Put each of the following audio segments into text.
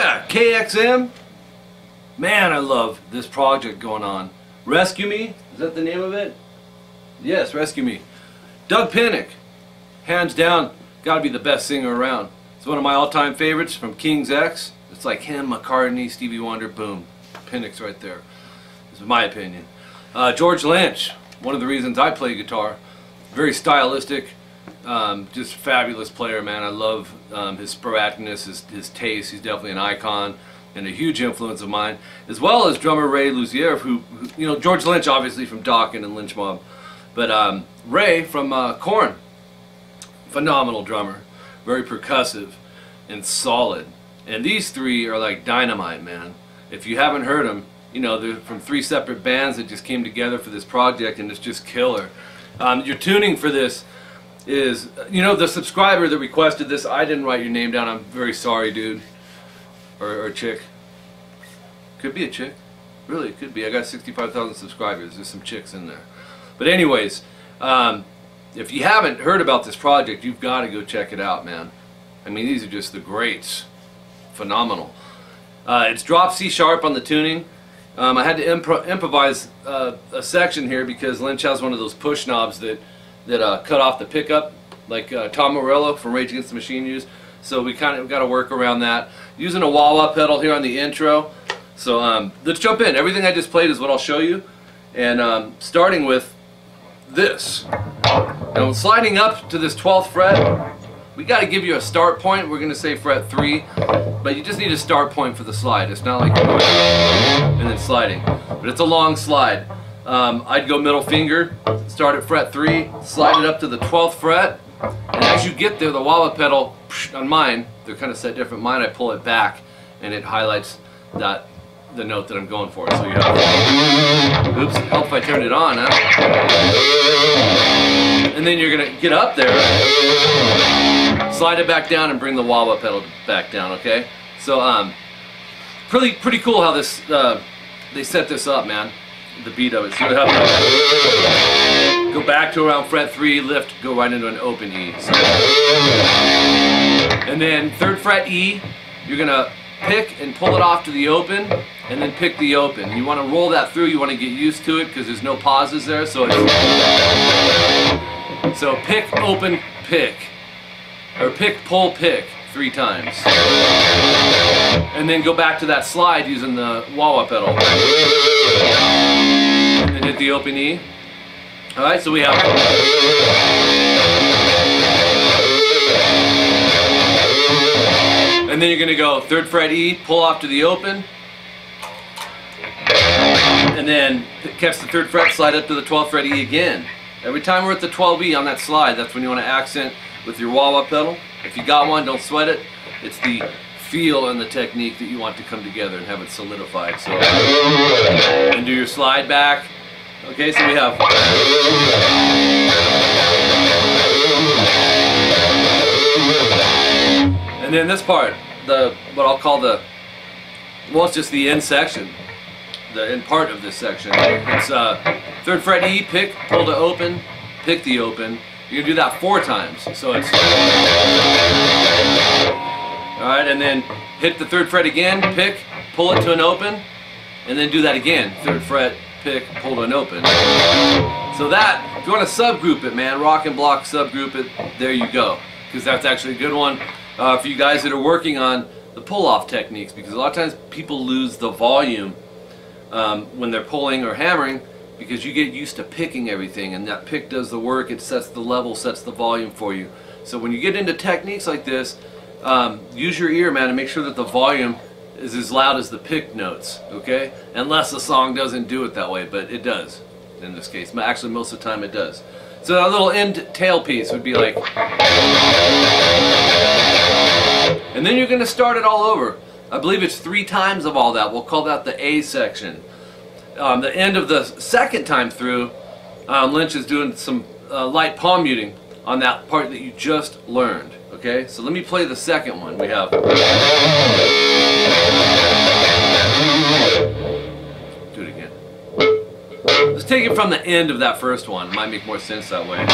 Yeah, KXM. Man, I love this project going on. Rescue Me, is that the name of it? Yes, Rescue Me. Dug Pinnick, hands down, gotta be the best singer around. It's one of my all-time favorites from King's X. It's like him, McCartney, Stevie Wonder, boom. Pinnick's right there. This is my opinion. George Lynch, one of the reasons I play guitar. Very stylistic, just fabulous player, man. I love his sporadicness, his taste. He's definitely an icon and a huge influence of mine, as well as drummer 𝐿𝐄𝐄𝐏, who you know, George Lynch obviously from Dawkins and Lynch Mob, but Ray from Korn, phenomenal drummer, very percussive and solid. And these three are like dynamite, man. If you haven't heard them, you know, they're from three separate bands that just came together for this project, and it's just killer. Your tuning for this is, you know, the subscriber that requested this, I didn't write your name down, I'm very sorry, dude. Or chick. Could be a chick. Really, it could be. I got 65,000 subscribers. There's some chicks in there. But anyways, if you haven't heard about this project, you've got to go check it out, man. I mean, these are just the greats. Phenomenal. It's drop C sharp on the tuning. I had to improvise a section here because Lynch has one of those push knobs that cut off the pickup, like Tom Morello from Rage Against the Machine used. So we kind of got to work around that. Using a wah-wah pedal here on the intro. So let's jump in. Everything I just played is what I'll show you. And starting with this. Now sliding up to this 12th fret, we got to give you a start point. We're going to say fret 3. But you just need a start point for the slide. It's not like going and then sliding. But it's a long slide. I'd go middle finger, start at fret 3, slide it up to the 12th fret. And as you get there, the wah-wah pedal, on mine, they're kind of set different. Mine, I pull it back, and it highlights the note that I'm going for. So you have, oops, help if I turned it on, huh? And then you're gonna get up there, slide it back down, and bring the wah-wah pedal back down. Okay? So pretty cool how this they set this up, man. The beat of it. So you have to go back to around fret 3, lift, go right into an open E. So, and then 3rd fret E, you're gonna pick and pull it off to the open, and then pick the open. You want to roll that through. You want to get used to it because there's no pauses there. So pick, open, pick, or pick, pull, pick 3 times, and then go back to that slide using the wah-wah pedal. And hit the open E. Alright, so we have, and then you're going to go 3rd fret E, pull off to the open, and then catch the 3rd fret, slide up to the 12th fret E again. Every time we're at the 12 E on that slide, that's when you want to accent with your wah-wah pedal. If you got one, don't sweat it. It's the feel and the technique that you want to come together and have it solidified. So, and do your slide back. Okay, so we have, and then this part, what I'll call it's just the end section, the end part of this section. It's 3rd fret E, pick, pull to open, pick the open. You're gonna do that 4 times. So it's, all right, and then hit the 3rd fret again, pick, pull it to an open, and then do that again. 3rd fret, pick, pull to an open. So that, if you want to subgroup it, man, rock and block, subgroup it, there you go. Because that's actually a good one for you guys that are working on the pull-off techniques, because a lot of times people lose the volume when they're pulling or hammering, because you get used to picking everything, and that pick does the work. It sets the level, sets the volume for you. So when you get into techniques like this, use your ear, man, and make sure that the volume is as loud as the pick notes, okay? Unless the song doesn't do it that way, but it does in this case. Actually, most of the time it does. So a little end tail piece would be like, and then you're going to start it all over. I believe it's 3 times of all that. We'll call that the A section. The end of the 2nd time through, Lynch is doing some light palm muting on that part that you just learned. Okay, so let me play the 2nd one. We have, do it again. Let's take it from the end of that 1st one. It might make more sense that way.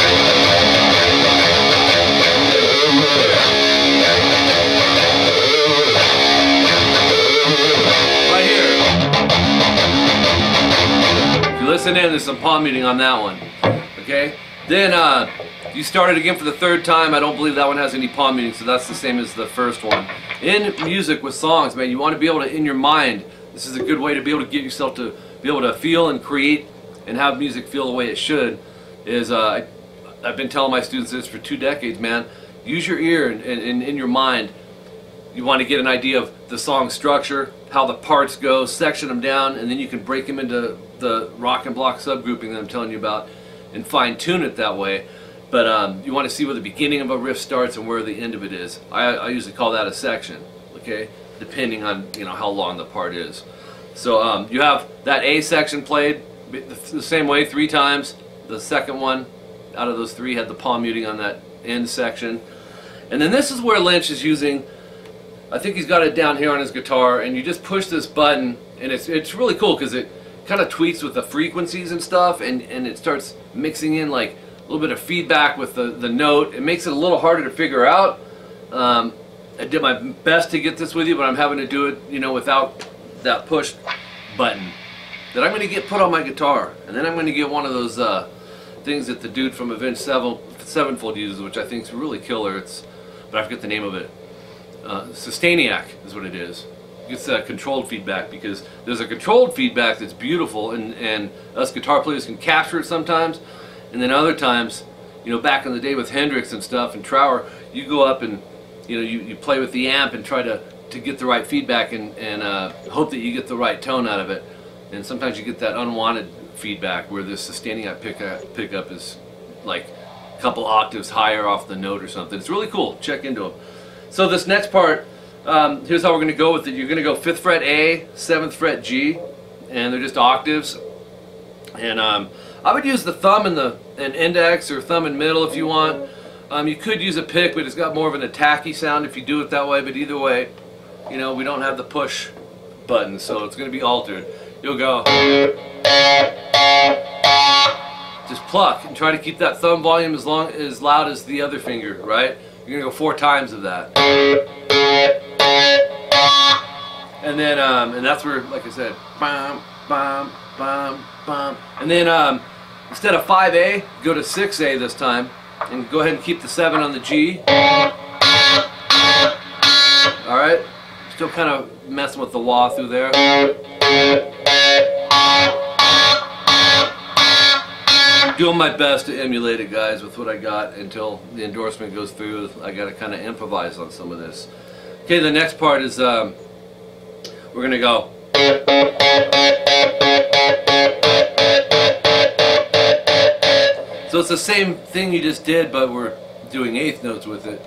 listen in, there's some palm muting on that one. Okay? Then you start it again for the third time. I don't believe that one has any palm muting, so that's the same as the first one. In music with songs, man, you want to be able to, in your mind, this is a good way to be able to get yourself to be able to feel and create and have music feel the way it should, is I've been telling my students this for 2 decades, man. Use your ear and in your mind. You want to get an idea of the song structure, how the parts go, section them down, and then you can break them into the rock and block subgrouping that I'm telling you about and fine tune it that way. But you want to see where the beginning of a riff starts and where the end of it is. I usually call that a section, okay, depending on, you know, how long the part is. So you have that A section played the same way 3 times. The second one out of those 3 had the palm muting on that end section. And then this is where Lynch is using, I think he's got it down here on his guitar, and you just push this button, and it's really cool because it kind of tweaks with the frequencies and stuff, and it starts mixing in like a little bit of feedback with the note. It makes it a little harder to figure out. I did my best to get this with you, but I'm having to do it, you know, without that push button that I'm going to get put on my guitar. And then I'm going to get one of those things that the dude from Avenged Sevenfold uses, which I think is really killer. But I forget the name of it. 𝐂𝐒𝐒 is what it is. It gets controlled feedback, because there's a controlled feedback that's beautiful, and us guitar players can capture it sometimes. And then other times, you know, back in the day with Hendrix and stuff and Trower, you go up and, you know, you play with the amp and try to get the right feedback and hope that you get the right tone out of it. And sometimes you get that unwanted feedback where this 𝐂𝐒𝐒 pickup is like a couple octaves higher off the note or something. It's really cool. Check into them. So this next part, here's how we're going to go with it. You're going to go 5th fret A, 7th fret G, and they're just octaves. And I would use the thumb and index, or thumb and middle if you want. You could use a pick, but it's got more of an attacky sound if you do it that way. But either way, you know, we don't have the push button, so it's going to be altered. You'll go, just pluck and try to keep that thumb volume as loud as the other finger, right? You're going to go 4 times of that. And then, and that's where, like I said, bam, bam, bam, bam. And then instead of 5A, go to 6A this time, and go ahead and keep the 7 on the G. Alright? Still kind of messing with the wah through there. Doing my best to emulate it, guys, with what I got until the endorsement goes through. I got to kind of improvise on some of this. Okay, the next part is we're going to go. So it's the same thing you just did, but we're doing 8th notes with it.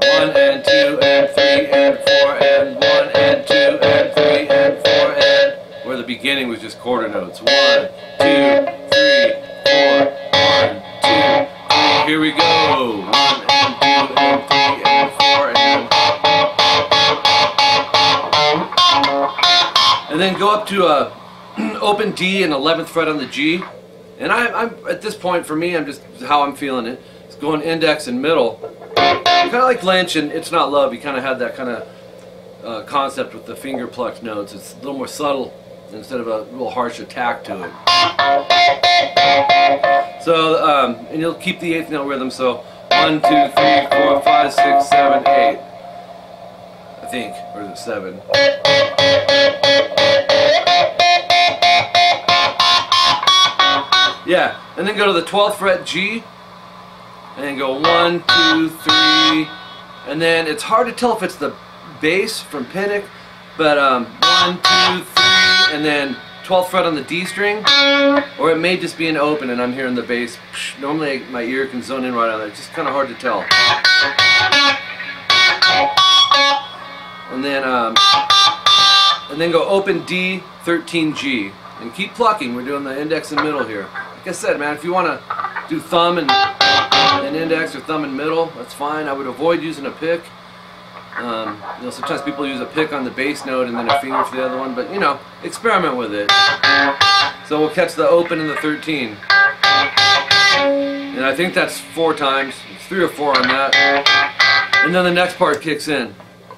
1 and 2 and 3 and 4 and 1 and 2 and 3 and 4 and, where the beginning was just quarter notes. 1, 2, 3, 4, 1, 2, 3. Here we go. 1 and 2 and 3 and 4 and then go up to open D and 11th fret on the G. And I'm at this point, for me, I'm just how I'm feeling it. It's going index and middle. Kind of like Lynch and It's Not Love. He kind of had that kind of concept with the finger plucked notes. It's a little more subtle instead of a real harsh attack to it. So, and you'll keep the 8th note rhythm. So 1, 2, 3, 4, 5, 6, 7, 8. I think, or is it 7? Yeah, and then go to the 12th fret G, and then go 1, 2, 3, and then it's hard to tell if it's the bass from Pinnick, but 1, 2, 3, and then 12th fret on the D string, or it may just be an open and I'm hearing the bass. Normally my ear can zone in right on that. It's just kind of hard to tell. And then go open D, 13 G, and keep plucking. We're doing the index and middle here. Like I said, man, if you want to do thumb and index or thumb and middle, that's fine. I would avoid using a pick. You know, sometimes people use a pick on the bass note and then a finger for the other one, but you know, experiment with it. So we'll catch the open and the 13. And I think that's 4 times. It's 3 or 4 on that. And then the next part kicks in,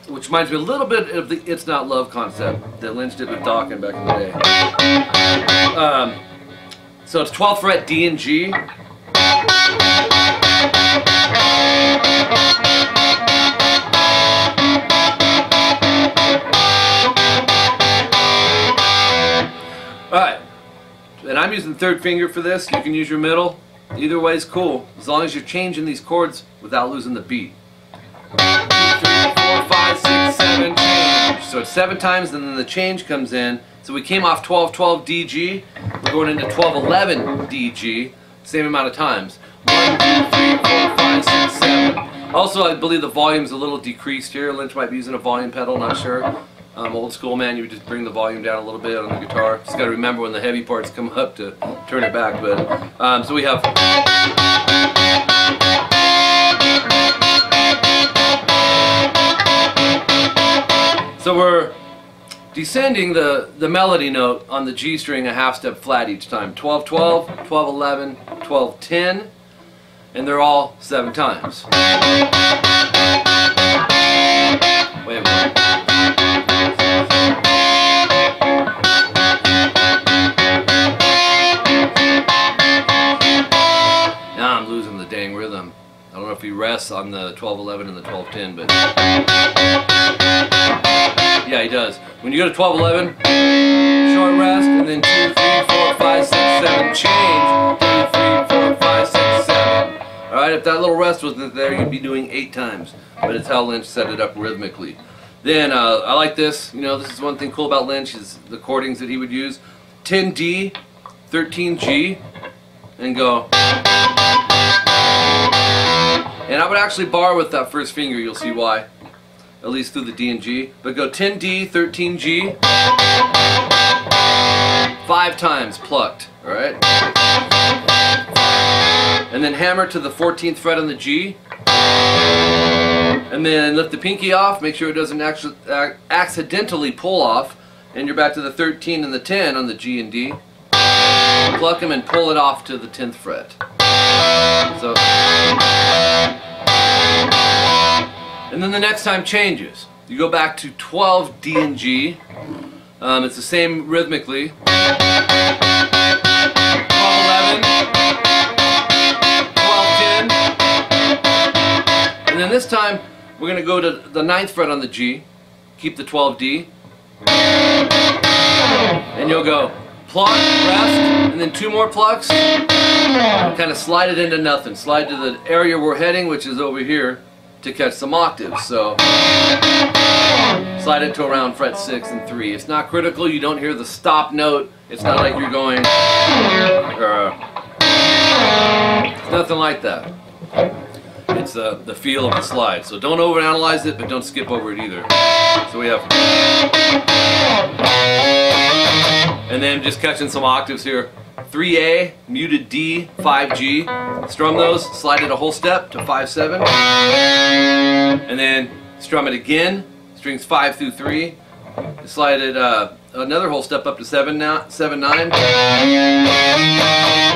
which reminds me a little bit of the It's Not Love concept that Lynch did with Dawkins back in the day. So it's 12th fret D and G. Alright, and I'm using third finger for this. You can use your middle. Either way is cool, as long as you're changing these chords without losing the beat. 2, 3, 4, 5, 6, 7, change. So it's 7 times, and then the change comes in. So we came off 12-12 DG. We're going into 12-11 DG. Same amount of times. 1, 2, 3, 4, 5, 6, 7. Also, I believe the volume's a little decreased here. Lynch might be using a volume pedal, not sure. Old school, man, you would just bring the volume down a little bit on the guitar. Just got to remember when the heavy parts come up to turn it back. But so we have. So we're descending the melody note on the G string a half step flat each time. 12-12, 12-11, 12-10, and they're all 7 times. Wait a minute. Now I'm losing the dang rhythm. I don't know if he rests on the 12-11 and the 12-10, but yeah, he does. When you go to 12-11, short rest, and then 2, 3, 4, 5, 6, 7, change. 2, 3, 4, 5, 6, 7. Alright, if that little rest wasn't there, you'd be doing 8 times. But it's how Lynch set it up rhythmically. Then, I like this. You know, this is one thing cool about Lynch, is the chordings that he would use. 10D, 13G, and go. And I would actually bar with that first finger, you'll see why. At least through the D and G. But go 10D, 13G, 5 times plucked, alright? And then hammer to the 14th fret on the G. And then lift the pinky off, make sure it doesn't actually accidentally pull off. And you're back to the 13 and the 10 on the G and D. Pluck them and pull it off to the 10th fret. So, and then the next time changes. You go back to 12 D and G. It's the same rhythmically. 12-11, 12-10. And then this time we're going to go to the 9th fret on the G. Keep the 12D. And you'll go pluck, rest, and then 2 more plucks. Kind of slide it into nothing. Slide to the area we're heading, which is over here, to catch some octaves. So slide it to around fret 6 and 3. It's not critical. You don't hear the stop note. It's not like you're going. It's nothing like that. It's the feel of the slide. So don't overanalyze it, but don't skip over it either. So we have. And then just catching some octaves here. 3A, muted D, 5G. Strum those, slide it a whole step to 5-7. And then strum it again, strings 5 through 3. Slide it another whole step up to 7-9.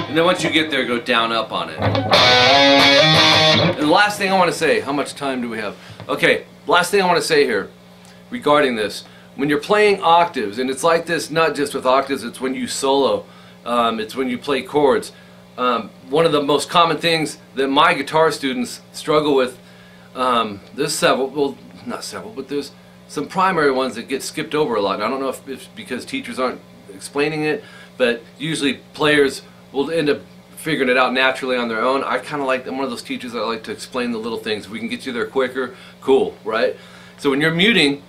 And then once you get there, go down up on it. And the last thing I want to say, how much time do we have? Okay, last thing I want to say here regarding this. When you're playing octaves, and it's like this not just with octaves, it's when you solo, it's when you play chords. One of the most common things that my guitar students struggle with, there's several, well not several, but there's some primary ones that get skipped over a lot. And I don't know if it's because teachers aren't explaining it, but usually players will end up figuring it out naturally on their own. I kind of like, I'm one of those teachers that like to explain the little things. If we can get you there quicker, cool, right? So when you're muting,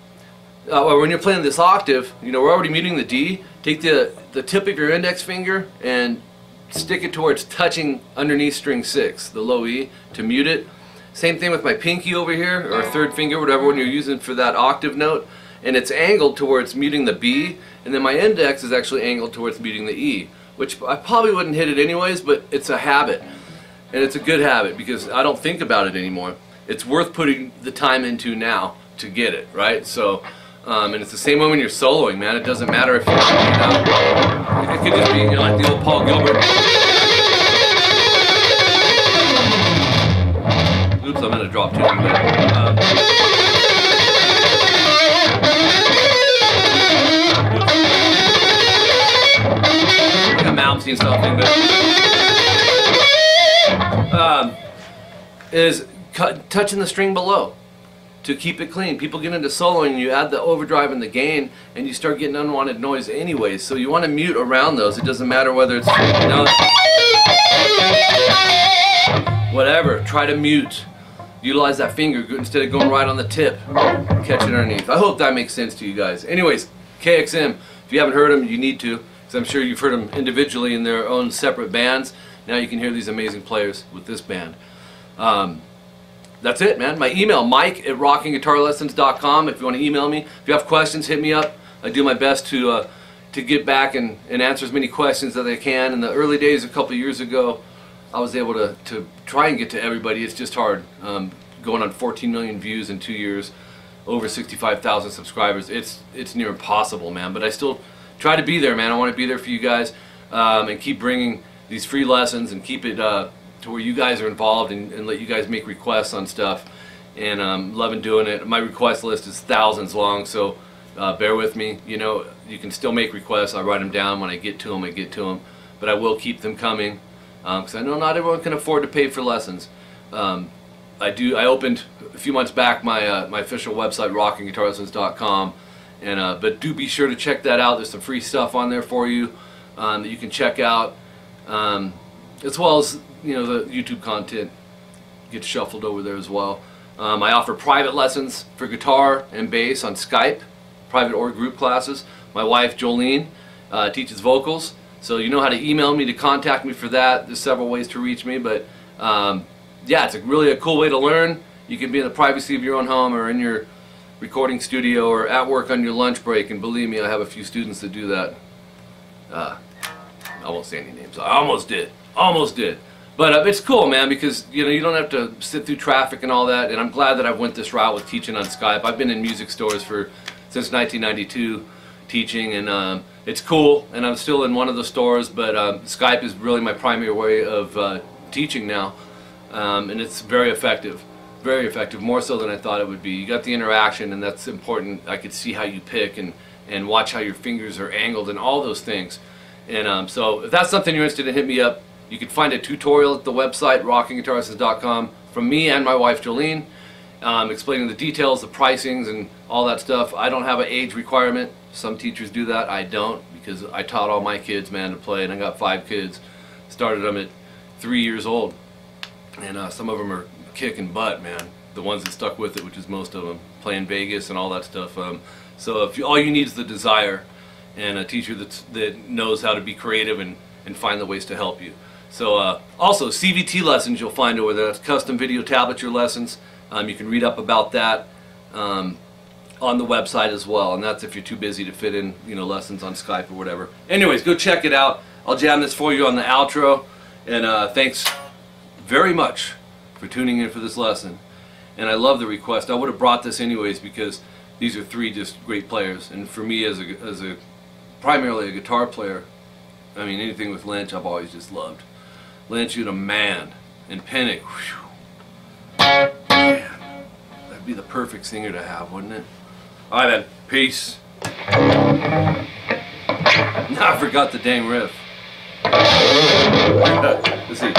or when you're playing this octave, you know, we're already muting the D. Take the tip of your index finger and stick it towards touching underneath string 6, the low E, to mute it. Same thing with my pinky over here, or third finger, whatever one you're using for that octave note. And it's angled towards muting the B, and then my index is actually angled towards muting the E, which I probably wouldn't hit it anyways, but it's a habit. And it's a good habit because I don't think about it anymore. It's worth putting the time into now to get it, right? So. And it's the same way when you're soloing, man. It doesn't matter if you're, it could just be, you know, like the old Paul Gilbert. Oops, I'm gonna drop tune. I'm bouncing singing something, but is touching the string below to keep it clean. People get into soloing and you add the overdrive and the gain and you start getting unwanted noise anyways. So you want to mute around those. It doesn't matter whether it's, you know, whatever. Try to mute. Utilize that finger instead of going right on the tip. Catch it underneath. I hope that makes sense to you guys. Anyways, KXM, if you haven't heard them, you need to, because I'm sure you've heard them individually in their own separate bands. Now you can hear these amazing players with this band. That's it, man. My email, Mike@rockinguitarlessons.com. If you want to email me, if you have questions, hit me up. I do my best to get back and answer as many questions as I can. In the early days, a couple years ago, I was able to try and get to everybody. It's just hard. Going on 14 million views in 2 years, over 65,000 subscribers. It's near impossible, man. But I still try to be there, man. I want to be there for you guys and keep bringing these free lessons and keep it to where you guys are involved and let you guys make requests on stuff. And loving doing it. My request list is thousands long, so bear with me. You know, you can still make requests. I write them down. When I get to them, I get to them. But I will keep them coming because I know not everyone can afford to pay for lessons. I opened a few months back my my official website, rockinguitarlessons.com, and but do be sure to check that out. There's some free stuff on there for you that you can check out, as well as, you know, the YouTube content gets shuffled over there as well. I offer private lessons for guitar and bass on Skype, private or group classes. My wife Jolene teaches vocals, so you know how to email me to contact me for that. There's several ways to reach me, but yeah, it's really a cool way to learn. You can be in the privacy of your own home or in your recording studio or at work on your lunch break, and believe me, I have a few students that do that. I won't say any names. I almost did. Almost did. But it's cool, man, because you know you don't have to sit through traffic and all that. And I'm glad that I went this route with teaching on Skype. I've been in music stores since 1992 teaching, and it's cool. And I'm still in one of the stores, but Skype is really my primary way of teaching now, and it's very effective. Very effective, more so than I thought it would be. You got the interaction, and that's important. I could see how you pick and watch how your fingers are angled and all those things. And so if that's something you're interested in, hit me up. You can find a tutorial at the website, rockinguitarlessons.com, from me and my wife Jolene, explaining the details, the pricings, and all that stuff. I don't have an age requirement. Some teachers do that. I don't, because I taught all my kids, man, to play, and I got 5 kids. Started them at 3 years old, and some of them are kicking butt, man. The ones that stuck with it, which is most of them, playing Vegas and all that stuff. So if all you need is the desire and a teacher that knows how to be creative and find the ways to help you. So also CVT lessons you'll find over there. That's custom video tablature lessons. You can read up about that on the website as well, and that's if you're too busy to fit in, you know, lessons on Skype or whatever. Anyways, go check it out. I'll jam this for you on the outro, and thanks very much for tuning in for this lesson. And I love the request. I would have brought this anyways because these are 3 just great players, and for me as a primarily a guitar player, I mean, anything with Lynch I've always just loved. Lynch, you're a man, and Pinnick, whew, man, that'd be the perfect singer to have, wouldn't it? Alright then, peace. Now I forgot the dang riff. Let's see.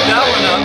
That one up.